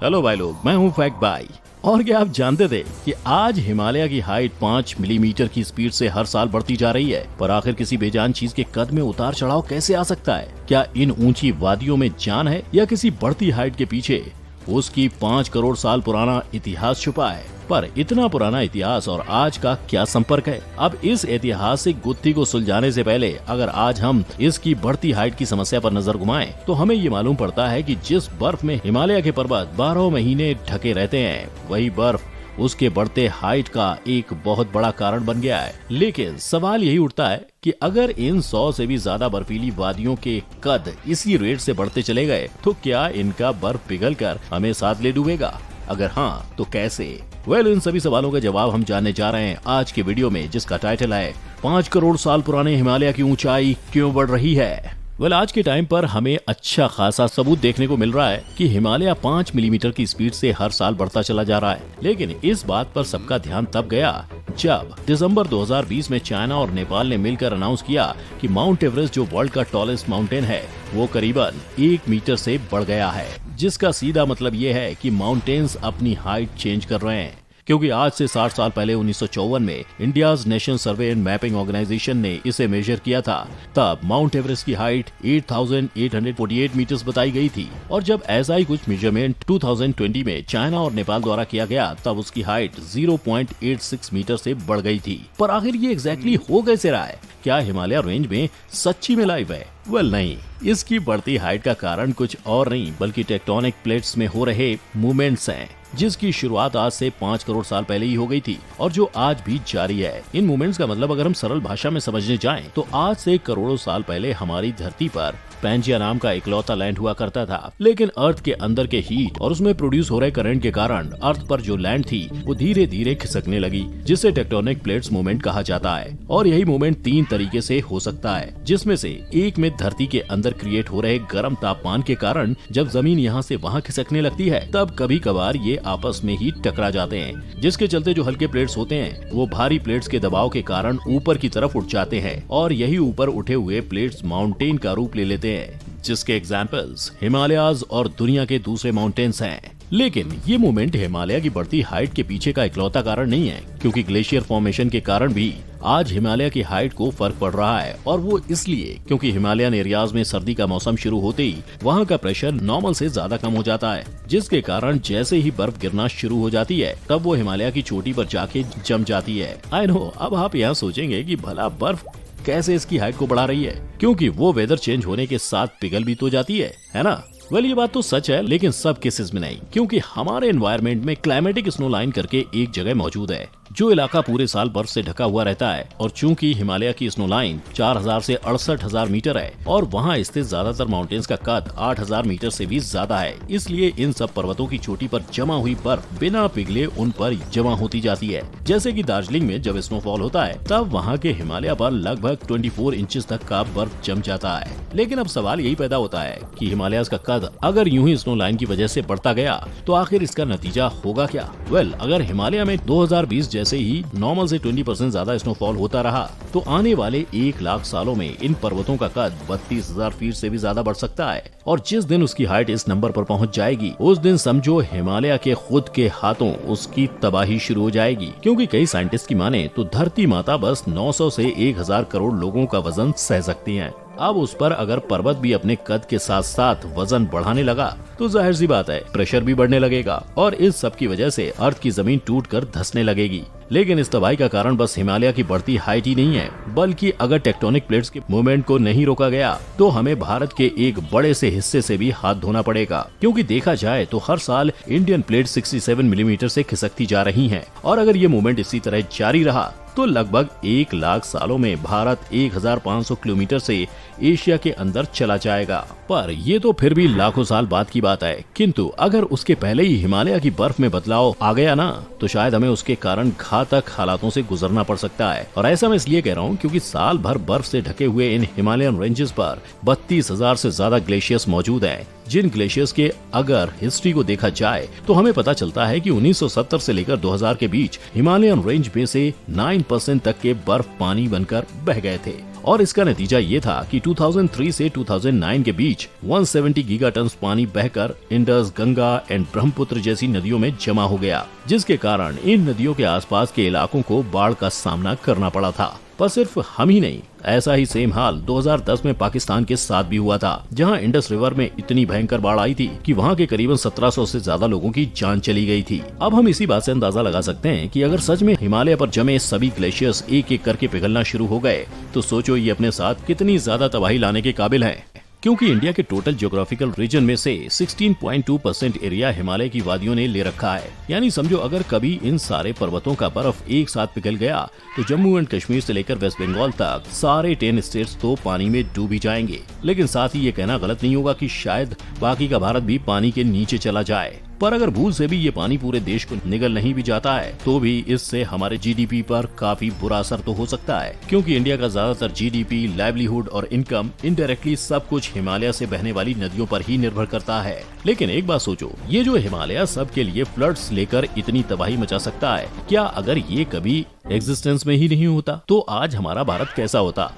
Hello भाई लोग, मैं हूँ फैक्ट भाई। और क्या आप जानते थे कि आज हिमालय की हाइट 5 मिलीमीटर की स्पीड से हर साल बढ़ती जा रही है। पर आखिर किसी बेजान चीज के कद में उतार चढ़ाव कैसे आ सकता है? क्या इन ऊंची वादियों में जान है या किसी बढ़ती हाइट के पीछे उसकी 5 करोड़ साल पुराना इतिहास छुपा है? पर इतना पुराना इतिहास और आज का क्या संपर्क है? अब इस ऐतिहासिक गुत्थी को सुलझाने से पहले अगर आज हम इसकी बढ़ती हाइट की समस्या पर नजर घुमाएं, तो हमें ये मालूम पड़ता है कि जिस बर्फ में हिमालय के पर्वत 12 महीने ढके रहते हैं, वही बर्फ उसके बढ़ते हाइट का एक बहुत बड़ा कारण बन गया है। लेकिन सवाल यही उठता है कि अगर इन 100 से भी ज्यादा बर्फीली वादियों के कद इसी रेट से बढ़ते चले गए, तो क्या इनका बर्फ पिघलकर हमें साथ ले डूबेगा? अगर हाँ, तो कैसे? इन सभी सवालों का जवाब हम जानने जा रहे हैं आज के वीडियो में, जिसका टाइटल है 5 करोड़ साल पुराने हिमालय की ऊंचाई क्यों बढ़ रही है। आज के टाइम पर हमें अच्छा खासा सबूत देखने को मिल रहा है कि हिमालय 5 मिलीमीटर की स्पीड से हर साल बढ़ता चला जा रहा है। लेकिन इस बात पर सबका ध्यान तब गया जब दिसंबर 2020 में चाइना और नेपाल ने मिलकर अनाउंस किया कि माउंट एवरेस्ट, जो वर्ल्ड का टॉलेस्ट माउंटेन है, वो करीबन 1 मीटर से बढ़ गया है। जिसका सीधा मतलब ये है कि माउंटेन्स अपनी हाइट चेंज कर रहे हैं। क्योंकि आज से 60 साल पहले 1954 में India's national survey and mapping organisation ने इसे मेजर किया था। तब माउंट एवरेस्ट की हाइट 8,848 मीटर्स बताई गई थी। और जब ऐसा ही कुछ मेजरमेंट 2020 में चाइना और नेपाल द्वारा किया गया, तब उसकी हाइट 0.86 मीटर से बढ़ गई थी। पर आखिर ये एग्जैक्टली हो कैसे रहा है? क्या हिमालय रेंज में सच्ची में लाइफ है? नहीं, इसकी बढ़ती हाइट का कारण कुछ और नहीं बल्कि टेक्टोनिक प्लेट्स में हो रहे मूवमेंट्स हैं, जिसकी शुरुआत आज से 5 करोड़ साल पहले ही हो गई थी और जो आज भी जारी है। इन मूवमेंट्स का मतलब अगर हम सरल भाषा में समझने जाएं, तो आज से करोड़ों साल पहले हमारी धरती पर पैंजिया नाम का इकलौता लैंड हुआ करता था। लेकिन अर्थ के अंदर के हीट और उसमें प्रोड्यूस हो रहे करंट के कारण अर्थ पर जो लैंड थी वो धीरे धीरे खिसकने लगी, जिसे टेक्टोनिक प्लेट्स मूवमेंट कहा जाता है। और यही मूवमेंट 3 तरीके से हो सकता है, जिसमें से एक में धरती के अंदर क्रिएट हो रहे गर्म तापमान के कारण जब जमीन यहाँ से वहाँ खिसकने लगती है, तब कभी कभार ये आपस में ही टकरा जाते हैं, जिसके चलते जो हल्के प्लेट्स होते हैं वो भारी प्लेट्स के दबाव के कारण ऊपर की तरफ उठ जाते हैं। और यही ऊपर उठे हुए प्लेट्स माउंटेन का रूप ले लेते हैं, जिसके एग्जाम्पल्स हिमालयाज और दुनिया के दूसरे माउंटेन्स हैं। लेकिन ये मूवमेंट हिमालय की बढ़ती हाइट के पीछे का इकलौता कारण नहीं है, क्योंकि ग्लेशियर फॉर्मेशन के कारण भी आज हिमालय की हाइट को फर्क पड़ रहा है। और वो इसलिए क्योंकि हिमालयन एरियाज में सर्दी का मौसम शुरू होते ही वहाँ का प्रेशर नॉर्मल से ज्यादा कम हो जाता है, जिसके कारण जैसे ही बर्फ गिरना शुरू हो जाती है, तब वो हिमालय की चोटी पर जाके जम जाती है। आई नो, अब आप यहाँ सोचेंगे कि भला बर्फ कैसे इसकी हाइट को बढ़ा रही है, क्योंकि वो वेदर चेंज होने के साथ पिघल भी तो जाती है ना? ये बात तो सच है, लेकिन सब केसेस में नहीं, क्योंकि हमारे एनवायरनमेंट में क्लाइमेटिक स्नो लाइन करके एक जगह मौजूद है, जो इलाका पूरे साल बर्फ से ढका हुआ रहता है। और चूंकि हिमालय की स्नो लाइन 4000 से 68,000 मीटर है और वहाँ स्थित ज्यादातर माउंटेन्स का कद 8000 मीटर से भी ज्यादा है, इसलिए इन सब पर्वतों की चोटी पर जमा हुई बर्फ बिना पिघले उन पर जमा होती जाती है। जैसे कि दार्जिलिंग में जब स्नोफॉल होता है, तब वहाँ के हिमालय पर लगभग 24 इंचेस तक का बर्फ जम जाता है। लेकिन अब सवाल यही पैदा होता है कि हिमालय का कद अगर यूं ही स्नो लाइन की वजह से बढ़ता गया, तो आखिर इसका नतीजा होगा क्या? अगर हिमालय में 2020 जैसे ही नॉर्मल से 20% ज्यादा स्नोफॉल होता रहा, तो आने वाले 1 लाख सालों में इन पर्वतों का कद 32,000 फीट से भी ज्यादा बढ़ सकता है। और जिस दिन उसकी हाइट इस नंबर पर पहुंच जाएगी, उस दिन समझो हिमालय के खुद के हाथों उसकी तबाही शुरू हो जाएगी। क्योंकि कई साइंटिस्ट की माने तो धरती माता बस 900 से 1000 करोड़ लोगों का वजन सह सकती है। अब उस पर अगर पर्वत भी अपने कद के साथ साथ वजन बढ़ाने लगा, तो जाहिर सी बात है प्रेशर भी बढ़ने लगेगा और इस सब की वजह से अर्थ की जमीन टूटकर धंसने लगेगी। लेकिन इस तबाही का कारण बस हिमालय की बढ़ती हाइट ही नहीं है, बल्कि अगर टेक्टोनिक प्लेट्स के मूवमेंट को नहीं रोका गया, तो हमें भारत के एक बड़े से हिस्से से भी हाथ धोना पड़ेगा। क्योंकि देखा जाए तो हर साल इंडियन प्लेट 67 मिलीमीटर से खिसकती जा रही हैं। और अगर ये मूवमेंट इसी तरह जारी रहा, तो लगभग 1 लाख सालों में भारत 1500 किलोमीटर से एशिया के अंदर चला जाएगा। पर ये तो फिर भी लाखों साल बाद की बात है, किंतु अगर उसके पहले ही हिमालय की बर्फ में बदलाव आ गया ना, तो शायद हमें उसके कारण घातक हालातों से गुजरना पड़ सकता है। और ऐसा मैं इसलिए कह रहा हूँ क्योंकि साल भर बर्फ से ढके हुए इन हिमालयन रेंजेस पर 32,000 से ज्यादा ग्लेशियर्स मौजूद हैं। जिन ग्लेशियर्स के अगर हिस्ट्री को देखा जाए, तो हमें पता चलता है कि 1970 से लेकर 2000 के बीच हिमालयन रेंज में से 9% तक के बर्फ पानी बनकर बह गए थे। और इसका नतीजा ये था कि 2003 से 2009 के बीच 170 गीगाटन पानी बहकर इंडस, गंगा एंड ब्रह्मपुत्र जैसी नदियों में जमा हो गया, जिसके कारण इन नदियों के आसपास के इलाकों को बाढ़ का सामना करना पड़ा था। पर सिर्फ हम ही नहीं, ऐसा ही सेम हाल 2010 में पाकिस्तान के साथ भी हुआ था, जहां इंडस रिवर में इतनी भयंकर बाढ़ आई थी कि वहां के करीबन 1700 से ज्यादा लोगों की जान चली गई थी। अब हम इसी बात से अंदाजा लगा सकते हैं कि अगर सच में हिमालय पर जमे सभी ग्लेशियर्स एक एक करके पिघलना शुरू हो गए तो सोचो ये अपने साथ कितनी ज्यादा तबाही लाने के काबिल है। क्योंकि इंडिया के टोटल ज्योग्राफिकल रीजन में से 16.2% एरिया हिमालय की वादियों ने ले रखा है। यानी समझो अगर कभी इन सारे पर्वतों का बर्फ एक साथ पिघल गया तो जम्मू एंड कश्मीर से लेकर वेस्ट बंगाल तक सारे 10 स्टेट्स तो पानी में डूब ही जाएंगे। लेकिन साथ ही ये कहना गलत नहीं होगा कि शायद बाकी का भारत भी पानी के नीचे चला जाए। पर अगर भूल से भी ये पानी पूरे देश को निगल नहीं भी जाता है तो भी इससे हमारे जीडीपी पर काफी बुरा असर तो हो सकता है, क्योंकि इंडिया का ज्यादातर जीडीपी, लाइवलीहुड और इनकम इनडायरेक्टली सब कुछ हिमालय से बहने वाली नदियों पर ही निर्भर करता है। लेकिन एक बात सोचो, ये जो हिमालय सबके लिए फ्लड्स लेकर इतनी तबाही मचा सकता है, क्या अगर ये कभी एग्जिस्टेंस में ही नहीं होता तो आज हमारा भारत कैसा होता?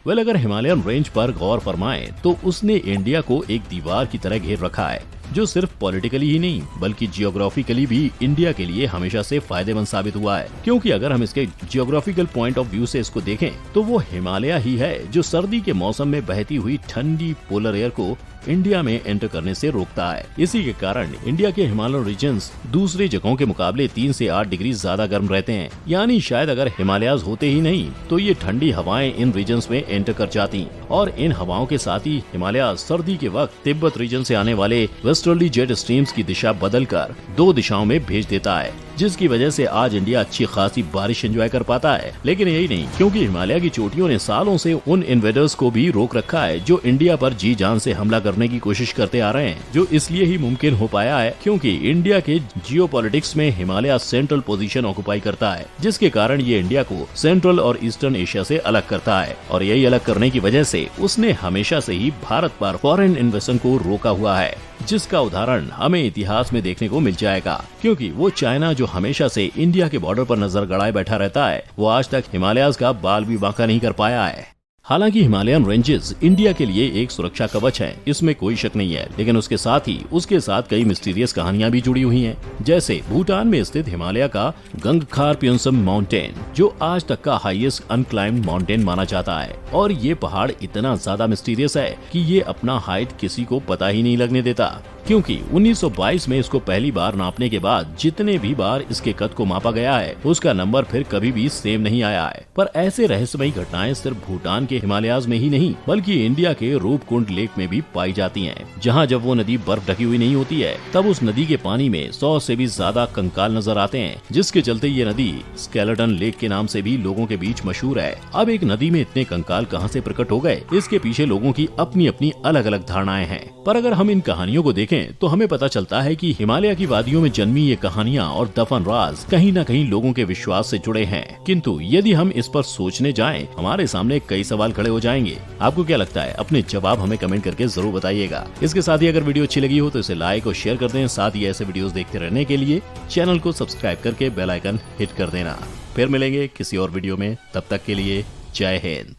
अगर हिमालयन रेंज पर गौर फरमाएं तो उसने इंडिया को एक दीवार की तरह घेर रखा है, जो सिर्फ पॉलिटिकली ही नहीं बल्कि जियोग्राफिकली भी इंडिया के लिए हमेशा से फायदेमंद साबित हुआ है। क्योंकि अगर हम इसके जियोग्राफिकल पॉइंट ऑफ व्यू से इसको देखें तो वो हिमालय ही है जो सर्दी के मौसम में बहती हुई ठंडी पोलर एयर को इंडिया में एंटर करने से रोकता है। इसी के कारण इंडिया के हिमालयन रीजन्स दूसरी जगहों के मुकाबले 3 से 8 डिग्री ज्यादा गर्म रहते हैं। यानी शायद अगर हिमालयाज होते ही नहीं तो ये ठंडी हवाएं इन रीजन्स में एंटर कर जाती, और इन हवाओं के साथ ही हिमालय सर्दी के वक्त तिब्बत रीजन से आने वाले वेस्टर्ली जेट स्ट्रीम्स की दिशा बदलकर 2 दिशाओं में भेज देता है, जिसकी वजह से आज इंडिया अच्छी खासी बारिश एंजॉय कर पाता है। लेकिन यही नहीं, क्योंकि हिमालय की चोटियों ने सालों से उन इन्वेडर्स को भी रोक रखा है जो इंडिया पर जी जान से हमला करने की कोशिश करते आ रहे हैं, जो इसलिए ही मुमकिन हो पाया है क्योंकि इंडिया के जियोपॉलिटिक्स में हिमालय सेंट्रल पोजीशन ऑक्युपाई करता है, जिसके कारण ये इंडिया को सेंट्रल और ईस्टर्न एशिया से अलग करता है। और यही अलग करने की वजह से उसने हमेशा से ही भारत पर फॉरेन इन्वेस्टमेंट को रोका हुआ है, जिसका उदाहरण हमें इतिहास में देखने को मिल जाएगा। क्योंकि वो चाइना जो हमेशा से इंडिया के बॉर्डर पर नजर गड़ाए बैठा रहता है, वो आज तक हिमालयाज का बाल भी बांका नहीं कर पाया है। हालांकि हिमालयन रेंजेस इंडिया के लिए एक सुरक्षा कवच है, इसमें कोई शक नहीं है, लेकिन उसके साथ कई मिस्टीरियस कहानियां भी जुड़ी हुई हैं। जैसे भूटान में स्थित हिमालय का गंगखार प्योंसम माउंटेन, जो आज तक का हाईएस्ट अनक्लाइम्ड माउंटेन माना जाता है, और ये पहाड़ इतना ज्यादा मिस्टीरियस है कि ये अपना हाइट किसी को पता ही नहीं लगने देता। क्योंकि 1922 में इसको पहली बार नापने के बाद जितने भी बार इसके कद को मापा गया है उसका नंबर फिर कभी भी सेम नहीं आया है। पर ऐसे रहस्यमयी घटनाएं सिर्फ भूटान के हिमालयाज में ही नहीं बल्कि इंडिया के रूपकुंड लेक में भी पाई जाती हैं, जहां जब वो नदी बर्फ ढकी हुई नहीं होती है तब उस नदी के पानी में 100 से भी ज्यादा कंकाल नजर आते हैं, जिसके चलते ये नदी स्केलेटन लेक के नाम से भी लोगों के बीच मशहूर है। अब एक नदी में इतने कंकाल कहां से प्रकट हो गए, इसके पीछे लोगों की अपनी अपनी अलग अलग धारणाएं हैं। पर अगर हम इन कहानियों को देखें तो हमें पता चलता है कि हिमालय की वादियों में जन्मी ये कहानियां और दफन राज कहीं न कहीं लोगों के विश्वास से जुड़े हैं। किंतु यदि हम इस पर सोचने जाएं, हमारे सामने कई सवाल खड़े हो जाएंगे। आपको क्या लगता है? अपने जवाब हमें कमेंट करके जरूर बताइएगा। इसके साथ ही अगर वीडियो अच्छी लगी हो तो इसे लाइक और शेयर कर दें। साथ ही ऐसे वीडियोस देखते रहने के लिए चैनल को सब्सक्राइब करके बेल आइकन हिट कर देना। फिर मिलेंगे किसी और वीडियो में, तब तक के लिए जय हिंद।